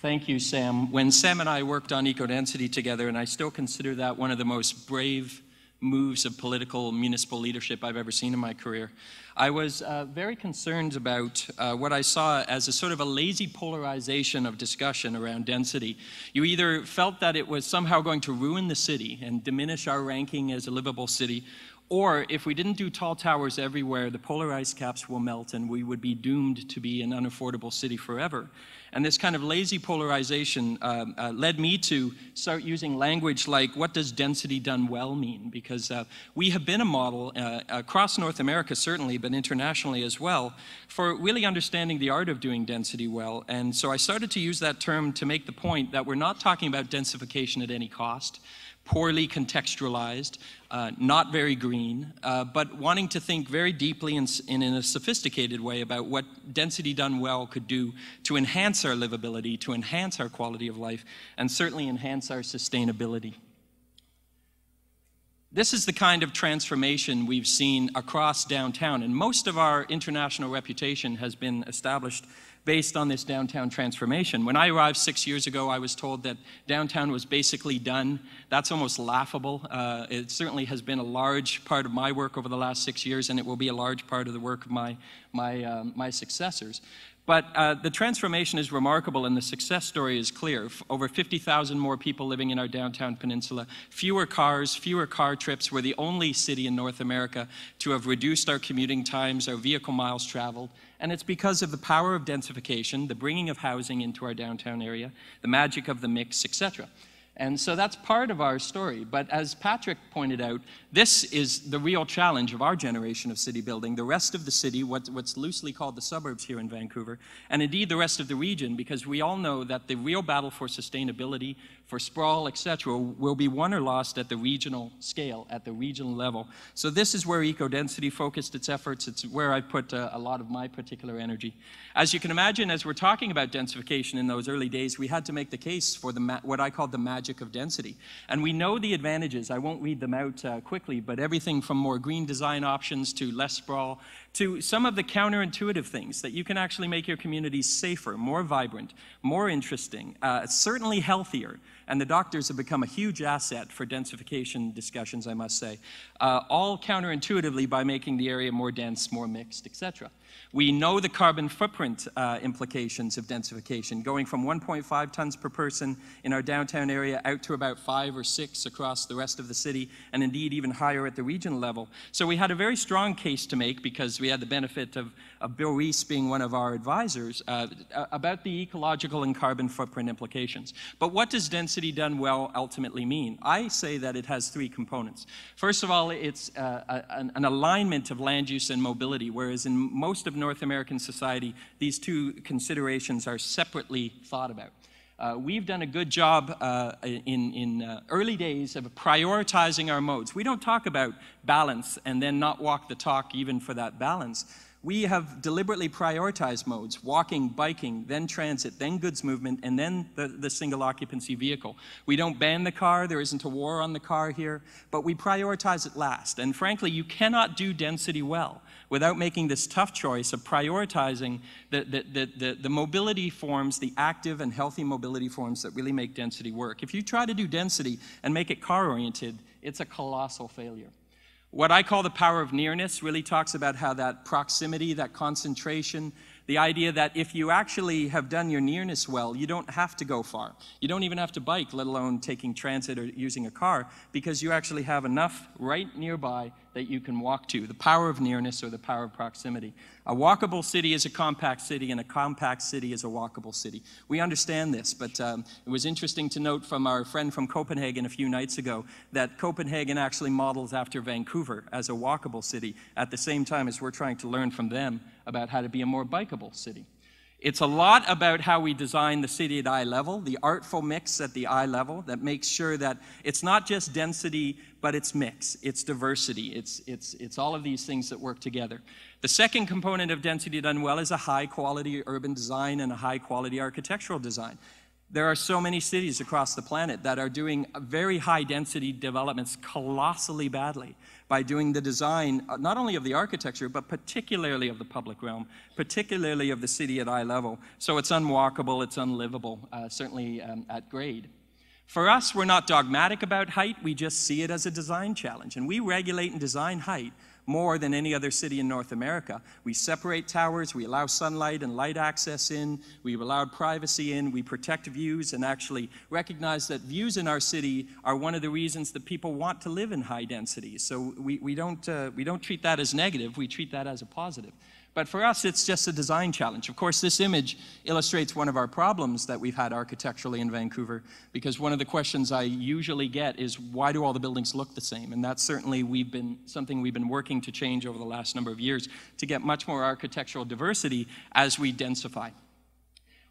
Thank you, Sam. When Sam and I worked on EcoDensity together, and I still consider that one of the most brave moves of political municipal leadership I've ever seen in my career, I was very concerned about what I saw as a sort of a lazy polarization of discussion around density. You either felt that it was somehow going to ruin the city and diminish our ranking as a livable city, or if we didn't do tall towers everywhere, the polar ice caps will melt and we would be doomed to be an unaffordable city forever. And this kind of lazy polarization led me to start using language like, what does density done well mean? Because we have been a model across North America certainly, but internationally as well, for really understanding the art of doing density well. And so I started to use that term to make the point that we're not talking about densification at any cost, poorly contextualized, not very green, but wanting to think very deeply and in a sophisticated way about what density done well could do to enhance our livability, to enhance our quality of life, and certainly enhance our sustainability. This is the kind of transformation we've seen across downtown, and most of our international reputation has been established based on this downtown transformation. When I arrived 6 years ago, I was told that downtown was basically done. That's almost laughable. It certainly has been a large part of my work over the last 6 years, and it will be a large part of the work of my successors. But the transformation is remarkable, and the success story is clear. Over 50,000 more people living in our downtown peninsula, fewer cars, fewer car trips. We're the only city in North America to have reduced our commuting times, our vehicle miles traveled. And it's because of the power of densification, the bringing of housing into our downtown area, the magic of the mix, etc. And so that's part of our story. But as Patrick pointed out, this is the real challenge of our generation of city building. The rest of the city, what's loosely called the suburbs here in Vancouver, and indeed the rest of the region, because we all know that the real battle for sustainability, for sprawl, etc., will be won or lost at the regional scale, at the regional level. So this is where EcoDensity focused its efforts. It's where I put a lot of my particular energy. As you can imagine, as we're talking about densification in those early days, we had to make the case for what I called the magic of density. And we know the advantages. I won't read them out quickly, but everything from more green design options to less sprawl, to some of the counterintuitive things that you can actually make your communities safer, more vibrant, more interesting, certainly healthier. And the doctors have become a huge asset for densification discussions, I must say, all counterintuitively by making the area more dense, more mixed, etc. We know the carbon footprint implications of densification, going from 1.5 tons per person in our downtown area out to about 5 or 6 across the rest of the city, and indeed even higher at the regional level. So we had a very strong case to make, because we had the benefit of Bill Reese being one of our advisors, about the ecological and carbon footprint implications. But what does density done well ultimately mean? I say that it has 3 components. First of all, it's an alignment of land use and mobility, whereas in most of North American society, these 2 considerations are separately thought about. We've done a good job in early days of prioritizing our modes. We don't talk about balance and then not walk the talk even for that balance. We have deliberately prioritized modes: walking, biking, then transit, then goods movement, and then the single occupancy vehicle. We don't ban the car, there isn't a war on the car here, but we prioritize it last. And frankly, you cannot do density well without making this tough choice of prioritizing the mobility forms, the active and healthy mobility forms that really make density work. If you try to do density and make it car-oriented, it's a colossal failure. What I call the power of nearness really talks about how that proximity, that concentration, the idea that if you actually have done your nearness well, you don't have to go far. You don't even have to bike, let alone taking transit or using a car, because you actually have enough right nearby that you can walk to. The power of nearness, or the power of proximity. A walkable city is a compact city, and a compact city is a walkable city. We understand this, but it was interesting to note from our friend from Copenhagen a few nights ago that Copenhagen actually models after Vancouver as a walkable city, at the same time as we're trying to learn from them about how to be a more bikeable city. It's a lot about how we design the city at eye level, the artful mix at the eye level that makes sure that it's not just density, but it's mix, it's diversity, it's all of these things that work together. The second component of density done well is a high quality urban design and a high quality architectural design. There are so many cities across the planet that are doing very high density developments colossally badly by doing the design, not only of the architecture, but particularly of the public realm, particularly of the city at eye level. So it's unwalkable, it's unlivable, certainly at grade. For us, we're not dogmatic about height, we just see it as a design challenge. And we regulate and design height more than any other city in North America. We separate towers, we allow sunlight and light access in, we've allowed privacy in, we protect views and actually recognize that views in our city are one of the reasons that people want to live in high densities. So we don't treat that as negative, we treat that as a positive. But for us, it's just a design challenge. Of course, this image illustrates one of our problems that we've had architecturally in Vancouver, because one of the questions I usually get is, why do all the buildings look the same? And that's certainly something we've been working to change over the last number of years to get much more architectural diversity as we densify.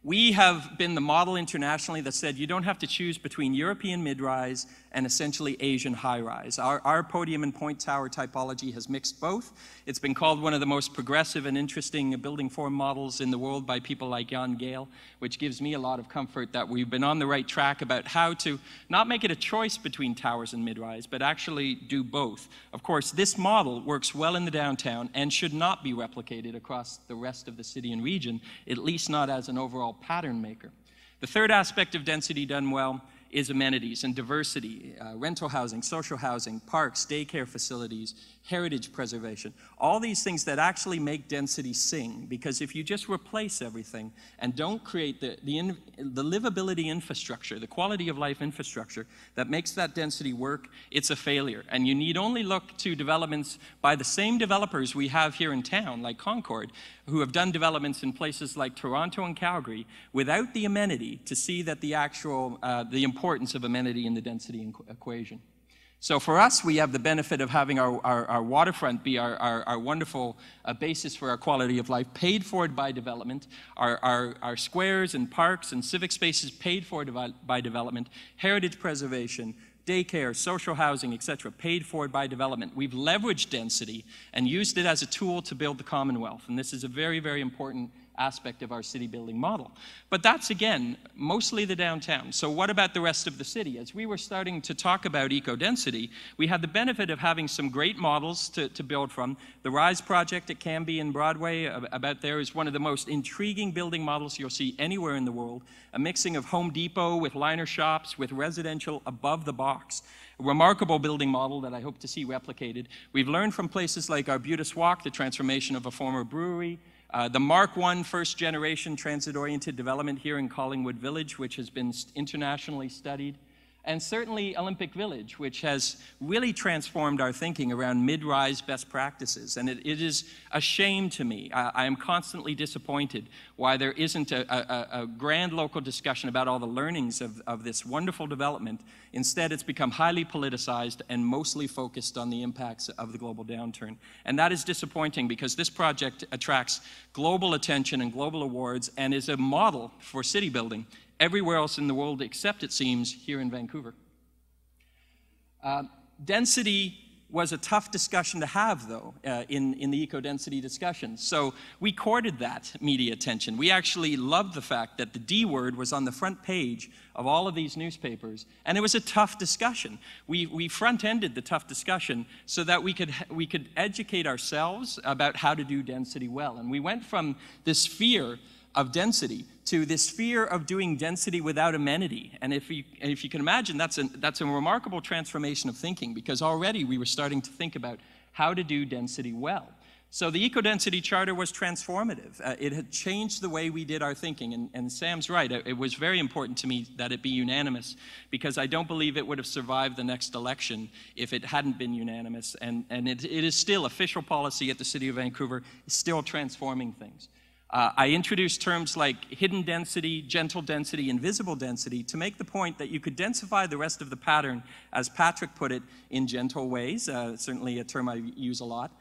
We have been the model internationally that said you don't have to choose between European mid-rise and essentially Asian high-rise. Our podium and point tower typology has mixed both. It's been called one of the most progressive and interesting building form models in the world by people like Jan Gale, which gives me a lot of comfort that we've been on the right track about how to not make it a choice between towers and mid-rise, but actually do both. Of course, this model works well in the downtown and should not be replicated across the rest of the city and region, at least not as an overall pattern maker. The third aspect of density done well is amenities and diversity, rental housing, social housing, parks, daycare facilities, heritage preservation, all these things that actually make density sing. Because if you just replace everything and don't create the livability infrastructure, the quality of life infrastructure that makes that density work, it's a failure. And you need only look to developments by the same developers we have here in town, like Concord, who have done developments in places like Toronto and Calgary without the amenity to see that the importance of amenity in the density equation. So for us, we have the benefit of having our waterfront be our wonderful basis for our quality of life, paid for by development, our squares and parks and civic spaces paid for by development, heritage preservation, daycare, social housing, etc., paid for by development. We've leveraged density and used it as a tool to build the Commonwealth, and this is a very, very important aspect of our city building model. But that's, again, mostly the downtown. So what about the rest of the city? As we were starting to talk about eco-density, we had the benefit of having some great models to build from. The RISE project at Cambie and Broadway about there is one of the most intriguing building models you'll see anywhere in the world, a mixing of Home Depot with liner shops with residential above the box. A remarkable building model that I hope to see replicated. We've learned from places like Arbutus Walk, the transformation of a former brewery, the Mark I first-generation transit-oriented development here in Collingwood Village, which has been internationally studied, and certainly Olympic Village, which has really transformed our thinking around mid-rise best practices. And it is a shame to me. I am constantly disappointed why there isn't a grand local discussion about all the learnings of this wonderful development. Instead, it's become highly politicized and mostly focused on the impacts of the global downturn. And that is disappointing because this project attracts global attention and global awards and is a model for city building everywhere else in the world except, it seems, here in Vancouver. Density was a tough discussion to have, though, in the eco-density discussion. So we courted that media attention. We actually loved the fact that the D word was on the front page of all of these newspapers, and it was a tough discussion. We front-ended the tough discussion so that we could educate ourselves about how to do density well. And we went from this fear of density to this fear of doing density without amenity. And if you can imagine, that's a remarkable transformation of thinking, because already we were starting to think about how to do density well. So the EcoDensity Charter was transformative. It had changed the way we did our thinking, and Sam's right. It was very important to me that it be unanimous, because I don't believe it would have survived the next election if it hadn't been unanimous. And it is still official policy at the City of Vancouver, still transforming things. I introduced terms like hidden density, gentle density, and visible density to make the point that you could densify the rest of the pattern, as Patrick put it, in gentle ways, certainly a term I use a lot,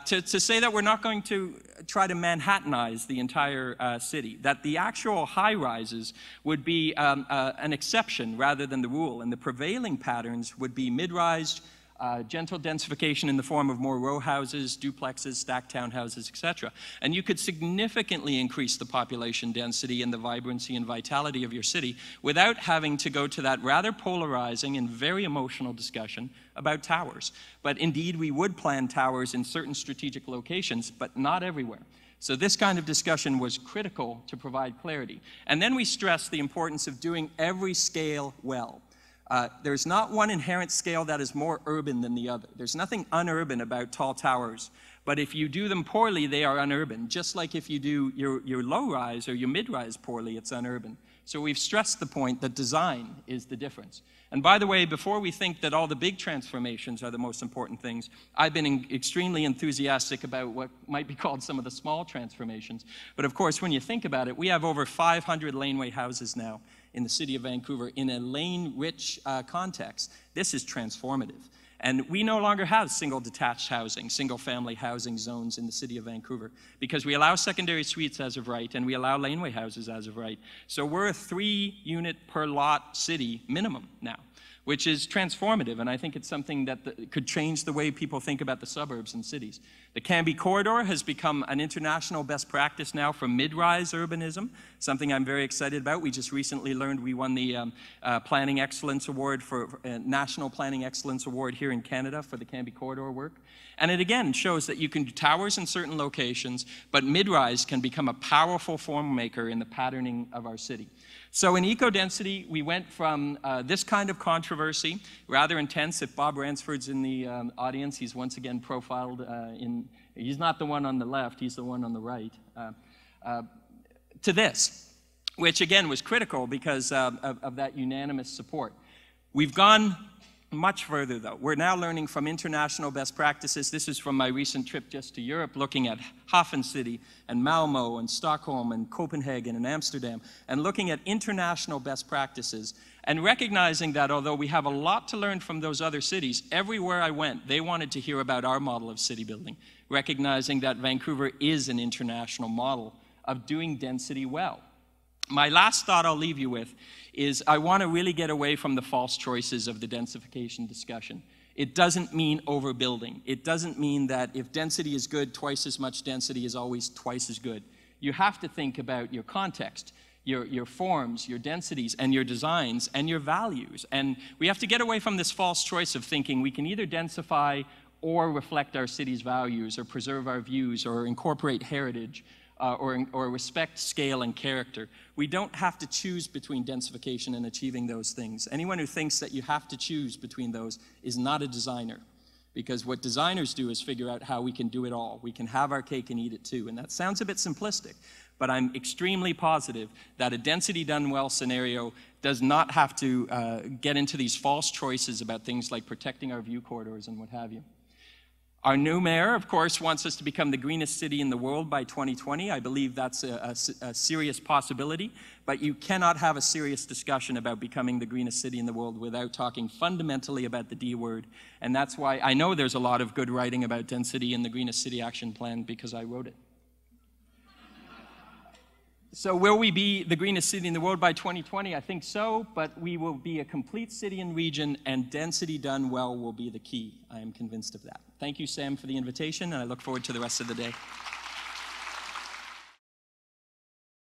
to say that we're not going to try to Manhattanize the entire city, that the actual high-rises would be an exception rather than the rule, and the prevailing patterns would be mid-rise, gentle densification in the form of more row houses, duplexes, stacked townhouses, etc. And you could significantly increase the population density and the vibrancy and vitality of your city without having to go to that rather polarizing and very emotional discussion about towers. But indeed, we would plan towers in certain strategic locations, but not everywhere. So this kind of discussion was critical to provide clarity. And then we stressed the importance of doing every scale well. There's not one inherent scale that is more urban than the other. There's nothing unurban about tall towers. But if you do them poorly, they are unurban. Just like if you do your low-rise or your mid-rise poorly, it's unurban. So we've stressed the point that design is the difference. And by the way, before we think that all the big transformations are the most important things, I've been extremely enthusiastic about what might be called some of the small transformations. But of course, when you think about it, we have over 500 laneway houses now in the city of Vancouver in a lane-rich context. This is transformative. And we no longer have single detached housing, single-family housing zones in the city of Vancouver because we allow secondary suites as of right and we allow laneway houses as of right. So we're a 3-unit per lot city minimum now, which is transformative, and I think it's something that could change the way people think about the suburbs and cities. The Cambie Corridor has become an international best practice now for mid-rise urbanism, something I'm very excited about. We just recently learned we won the Planning Excellence Award for National Planning Excellence Award here in Canada for the Cambie Corridor work. And it again shows that you can do towers in certain locations, but mid-rise can become a powerful form maker in the patterning of our city. So in eco-density, we went from this kind of controversy, rather intense. If Bob Ransford's in the audience, he's once again profiled he's not the one on the left, he's the one on the right, to this, which again was critical because of that unanimous support. We've gone much further, though. We're now learning from international best practices. This is from my recent trip just to Europe, looking at Hafen City and Malmo and Stockholm and Copenhagen and Amsterdam, and looking at international best practices and recognizing that although we have a lot to learn from those other cities, everywhere I went, they wanted to hear about our model of city building, recognizing that Vancouver is an international model of doing density well. My last thought I'll leave you with is I want to really get away from the false choices of the densification discussion. It doesn't mean overbuilding. It doesn't mean that if density is good, twice as much density is always twice as good. You have to think about your context, your forms, your densities, and your designs, and your values. And we have to get away from this false choice of thinking we can either densify or reflect our city's values, or preserve our views, or incorporate heritage, or respect scale and character. We don't have to choose between densification and achieving those things. Anyone who thinks that you have to choose between those is not a designer, because what designers do is figure out how we can do it all. We can have our cake and eat it too, and that sounds a bit simplistic, but I'm extremely positive that a density done well scenario does not have to get into these false choices about things like protecting our view corridors and what have you. Our new mayor, of course, wants us to become the greenest city in the world by 2020. I believe that's a serious possibility, but you cannot have a serious discussion about becoming the greenest city in the world without talking fundamentally about the D word. And that's why I know there's a lot of good writing about density in the Greenest City Action Plan, because I wrote it. So will we be the greenest city in the world by 2020? I think so, but we will be a complete city and region, and density done well will be the key. I am convinced of that. Thank you, Sam, for the invitation, and I look forward to the rest of the day.